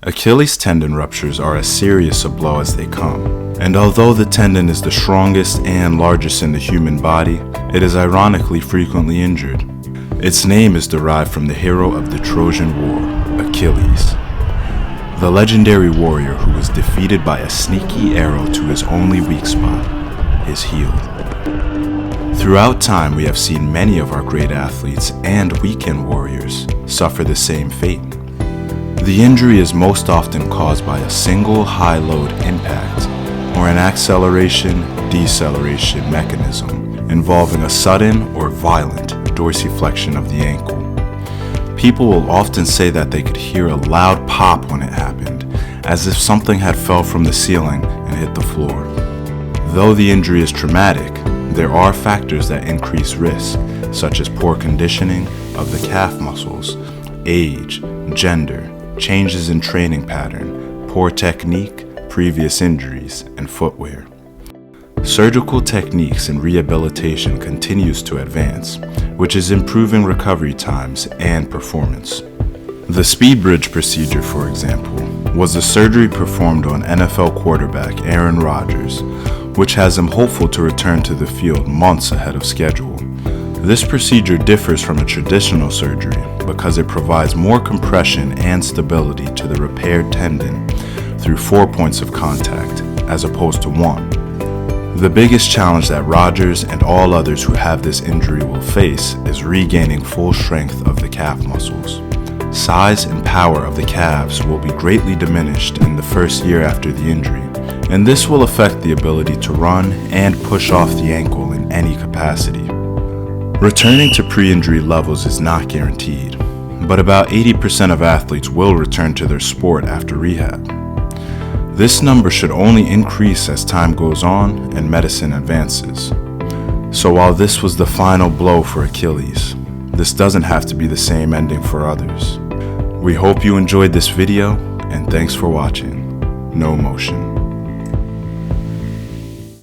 Achilles tendon ruptures are as serious a blow as they come, and although the tendon is the strongest and largest in the human body, it is ironically frequently injured. Its name is derived from the hero of the Trojan War, Achilles, the legendary warrior who was defeated by a sneaky arrow to his only weak spot, his heel. Throughout time, we have seen many of our great athletes and weekend warriors suffer the same fate. The injury is most often caused by a single high-load impact or an acceleration-deceleration mechanism involving a sudden or violent dorsiflexion of the ankle. People will often say that they could hear a loud pop when it happened, as if something had fell from the ceiling and hit the floor. Though the injury is traumatic, there are factors that increase risk, such as poor conditioning of the calf muscles, age, gender, changes in training pattern, poor technique, previous injuries, and footwear. Surgical techniques and rehabilitation continues to advance, which is improving recovery times and performance. The speed bridge procedure, for example, was a surgery performed on NFL quarterback Aaron Rodgers, which has him hopeful to return to the field months ahead of schedule. This procedure differs from a traditional surgery because it provides more compression and stability to the repaired tendon through 4 points of contact, as opposed to 1. The biggest challenge that Rodgers and all others who have this injury will face is regaining full strength of the calf muscles. Size and power of the calves will be greatly diminished in the first year after the injury, and this will affect the ability to run and push off the ankle in any capacity. Returning to pre-injury levels is not guaranteed, but about 80% of athletes will return to their sport after rehab. This number should only increase as time goes on and medicine advances. So while this was the final blow for Achilles, this doesn't have to be the same ending for others. We hope you enjoyed this video, and thanks for watching. No motion.